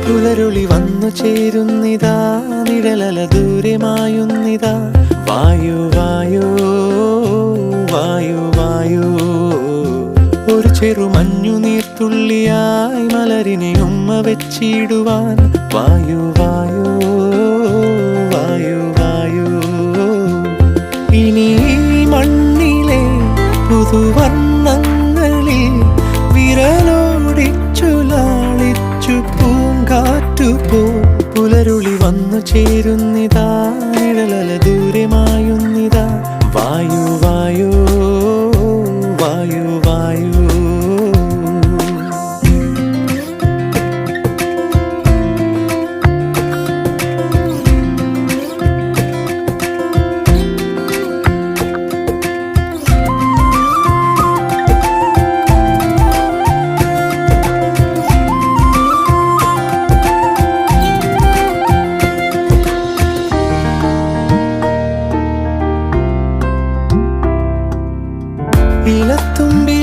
പുലരുളി വന്നു ചേരുന്നിതാ, നിഴലല ദൂരെ മായുന്നിതാ. വായു വായു വായു വായു, ഒരു ചെറു മഞ്ഞു നീർത്തുള്ളിയായി മലരിനെ ഉമ്മ വെച്ചിടുവാൻ. വായു വായു വായു വായു, ഇനി മണ്ണിലെ പുതുവർണ്ണങ്ങളിൽ വിരലോടിച്ചു ലാളിച്ചു പൂങ്കാറ്റുപോ. പുലരുളി വന്നു ചേരുന്നിതാ, നിഴലല ദൂരെ മായുന്നിതാ. വായു വായു വായു വായു. ഇലത്തുമ്പി